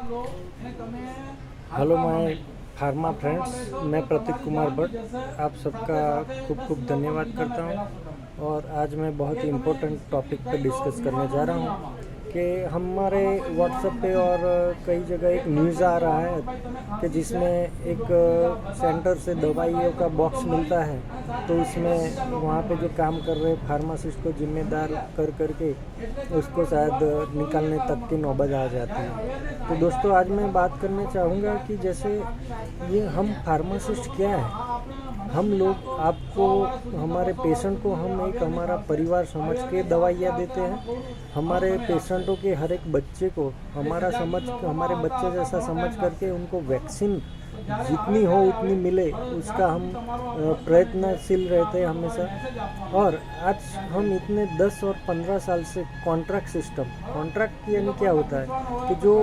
Hello my pharma friends, मैं प्रतीक कुमार भट्ट आप सबका खूब खूब धन्यवाद करता हूं। और आज मैं बहुत ही इम्पोर्टेंट टॉपिक पर डिस्कस करने जा रहा हूं कि हमारे व्हाट्सएप पे और कई जगह एक न्यूज़ आ रहा है कि जिसमें एक सेंटर से दवाइयों का बॉक्स मिलता है, तो उसमें वहाँ पे जो काम कर रहे फार्मासिस्ट को जिम्मेदार कर करके उसको शायद निकालने तक की नौबत आ जाती है। तो दोस्तों, आज मैं बात करना चाहूँगा कि जैसे ये हम फार्मासिस्ट क्या है। हम लोग आपको, हमारे पेशेंट को हम एक हमारा परिवार समझ के दवाइयाँ देते हैं। हमारे पेशेंटों के हर एक बच्चे को हमारे बच्चे जैसा समझ करके उनको वैक्सीन जितनी हो उतनी मिले, उसका हम प्रयत्नशील रहते हैं हमेशा। और आज हम इतने 10 और 15 साल से कॉन्ट्रैक्ट यानी क्या होता है कि जो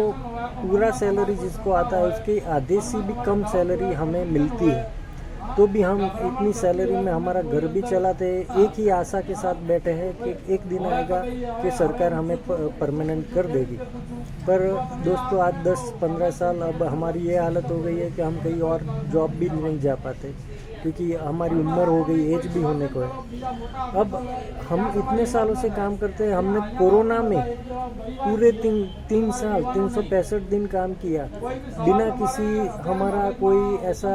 पूरा सैलरी जिसको आता है उसकी आधे से भी कम सैलरी हमें मिलती है, तो भी हम इतनी सैलरी में हमारा घर भी चलाते हैं। एक ही आशा के साथ बैठे हैं कि एक दिन आएगा कि सरकार हमें परमानेंट कर देगी। पर दोस्तों, आज 10-15 साल अब हमारी ये हालत हो गई है कि हम कहीं और जॉब भी नहीं जा पाते, क्योंकि हमारी उम्र हो गई, एज भी होने को है। अब हम इतने सालों से काम करते हैं। हमने कोरोना में पूरे 3 साल 365 दिन काम किया बिना किसी, हमारा कोई ऐसा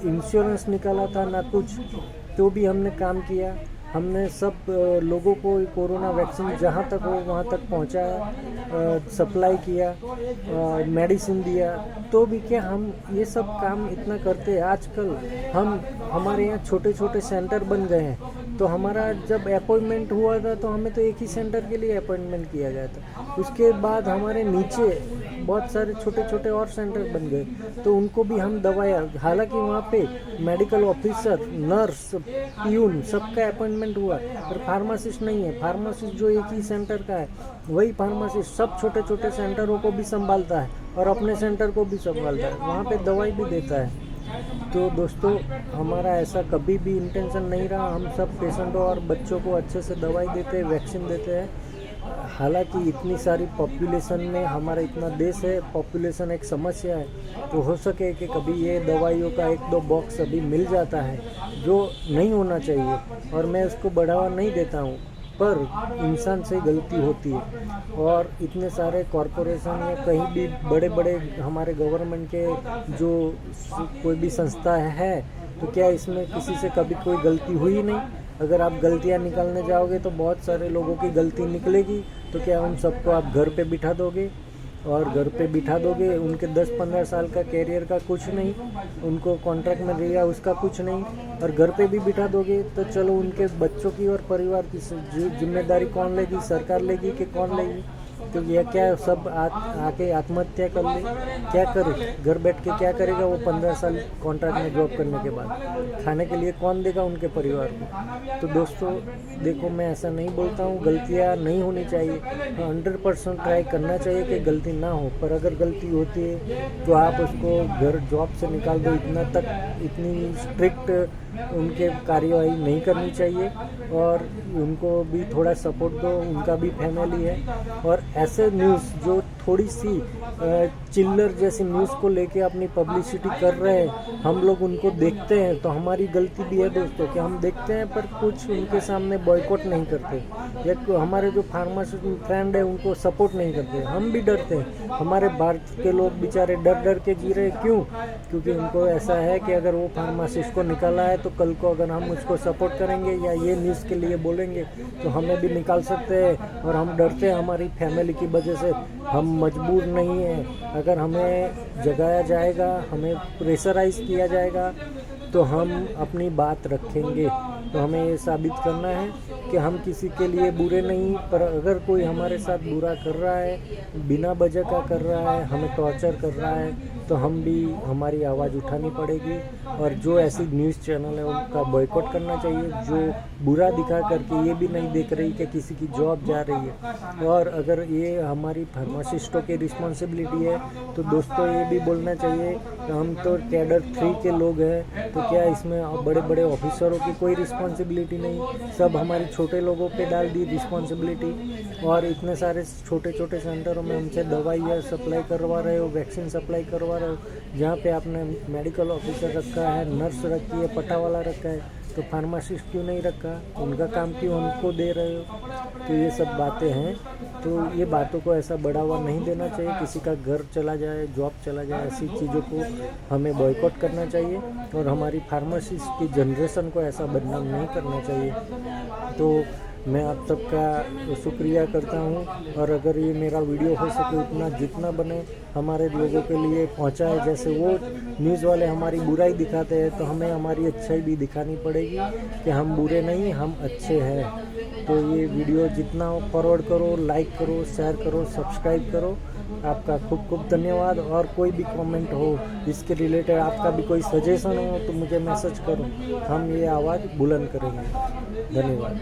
इंश्योरेंस निकाला था ना कुछ, तो भी हमने काम किया। हमने सब लोगों को कोरोना वैक्सीन जहाँ तक हो वहाँ तक पहुँचाया, सप्लाई किया, मेडिसिन दिया। तो भी क्या हम ये सब काम इतना करते हैं। आजकल हमारे यहाँ छोटे छोटे सेंटर बन गए हैं, तो हमारा जब अपॉइंटमेंट हुआ था तो हमें तो एक ही सेंटर के लिए अपॉइंटमेंट किया गया था। उसके बाद हमारे नीचे बहुत सारे छोटे छोटे और सेंटर बन गए, तो उनको भी हम दवाइयाँ, हालांकि वहाँ पे मेडिकल ऑफिसर, नर्स, पियून सबका अपॉइंटमेंट हुआ, पर फार्मासिस्ट नहीं है। फार्मासिस्ट जो एक ही सेंटर का है, वही फार्मासिस्ट सब छोटे छोटे सेंटरों को भी संभालता है और अपने सेंटर को भी संभालता है, वहाँ पे दवाई भी देता है। तो दोस्तों, हमारा ऐसा कभी भी इंटेंशन नहीं रहा। हम सब पेशेंटों और बच्चों को अच्छे से दवाई देते हैं, वैक्सीन देते हैं। हालांकि इतनी सारी पॉपुलेशन में हमारा इतना देश है, पॉपुलेशन एक समस्या है, तो हो सके कि कभी ये दवाइयों का 1-2 बॉक्स अभी मिल जाता है, जो नहीं होना चाहिए, और मैं उसको बढ़ावा नहीं देता हूँ, पर इंसान से गलती होती है। और इतने सारे कॉरपोरेशन या कहीं भी बड़े बड़े हमारे गवर्नमेंट के जो कोई भी संस्था है, तो क्या इसमें किसी से कभी कोई गलती हुई नहीं? अगर आप गलतियां निकालने जाओगे तो बहुत सारे लोगों की गलती निकलेगी, तो क्या उन सबको आप घर पे बिठा दोगे? और घर पे बिठा दोगे, उनके 10-15 साल का कैरियर का कुछ नहीं, उनको कॉन्ट्रैक्ट में दिया उसका कुछ नहीं, और घर पे भी बिठा दोगे, तो चलो उनके बच्चों की और परिवार की जिम्मेदारी कौन लेगी? सरकार लेगी कि कौन लेगी? तो यह क्या सब आके आत्महत्या कर ले? क्या करे? घर बैठ के क्या करेगा वो 15 साल कॉन्ट्रैक्ट में जॉब करने के बाद? खाने के लिए कौन देगा उनके परिवार को? तो दोस्तों देखो, मैं ऐसा नहीं बोलता हूँ गलतियाँ नहीं होनी चाहिए, 100% ट्राई करना चाहिए कि गलती ना हो, पर अगर गलती होती है तो आप उसको घर जॉब से निकाल दो। इतनी स्ट्रिक्ट उनके कार्यवाही नहीं करनी चाहिए, और उनको भी थोड़ा सपोर्ट दो, उनका भी फैमिली है। और ऐसे न्यूज़ जो थोड़ी सी चिल्लर जैसी न्यूज़ को लेके अपनी पब्लिसिटी कर रहे हैं, हम लोग उनको देखते हैं, तो हमारी गलती भी है दोस्तों कि हम देखते हैं पर कुछ उनके सामने बॉयकॉट नहीं करते, या हमारे जो फार्मासिस्ट फ्रेंड है उनको सपोर्ट नहीं करते। हम भी डरते हैं, हमारे भारत के लोग बेचारे डर डर के जी रहे। क्यों? क्योंकि उनको ऐसा है कि अगर वो फार्मासिस्ट को निकाला है तो कल को अगर हम उसको सपोर्ट करेंगे या ये न्यूज़ के लिए बोलेंगे तो हमें भी निकाल सकते हैं, और हम डरते हैं हमारी फैमिली की वजह से। हम मजबूर नहीं हैं, अगर हमें जगाया जाएगा, हमें प्रेशराइज किया जाएगा, तो हम अपनी बात रखेंगे। तो हमें ये साबित करना है कि हम किसी के लिए बुरे नहीं, पर अगर कोई हमारे साथ बुरा कर रहा है, बिना वजह का कर रहा है, हमें टॉर्चर कर रहा है, तो हम भी, हमारी आवाज़ उठानी पड़ेगी। और जो ऐसी न्यूज़ चैनल है उनका बॉयकॉट करना चाहिए, जो बुरा दिखा करके ये भी नहीं देख रही कि किसी की जॉब जा रही है। और अगर ये हमारी फार्मासिस्टों की रिस्पॉन्सिबिलिटी है, तो दोस्तों ये भी बोलना चाहिए कि हम तो कैडर 3 के लोग हैं, तो क्या इसमें बड़े बड़े ऑफिसरों की कोई रिस्पॉन्सिबिलिटी नहीं? सब हमारी छोटे लोगों पे डाल दी रिस्पॉन्सिबिलिटी, और इतने सारे छोटे छोटे सेंटरों में उनसे दवाइयाँ सप्लाई करवा रहे हो, वैक्सीन सप्लाई करवा रहे हो, जहाँ पे आपने मेडिकल ऑफिसर रखा है, नर्स रखी है, पटावाला रखा है, तो फार्मासिस्ट क्यों नहीं रखा? उनका काम क्यों हमको दे रहे हो? तो ये सब बातें हैं। तो ये बातों को ऐसा बढ़ावा नहीं देना चाहिए। किसी का घर चला जाए, जॉब चला जाए, ऐसी चीज़ों को हमें बॉयकॉट करना चाहिए, और हमारी फार्मासिस्ट की जनरेशन को ऐसा बदनाम नहीं करना चाहिए। तो मैं आप सबका शुक्रिया करता हूँ, और अगर ये मेरा वीडियो हो सके उतना जितना बने हमारे लोगों के लिए पहुँचाए। जैसे वो न्यूज़ वाले हमारी बुराई दिखाते हैं, तो हमें हमारी अच्छाई भी दिखानी पड़ेगी कि हम बुरे नहीं, हम अच्छे हैं। तो ये वीडियो जितना फॉरवर्ड करो, लाइक करो, शेयर करो, सब्सक्राइब करो। आपका खूब खूब धन्यवाद। और कोई भी कमेंट हो इसके रिलेटेड, आपका भी कोई सजेशन हो तो मुझे मैसेज करो, हम ये आवाज़ बुलंद करेंगे। धन्यवाद।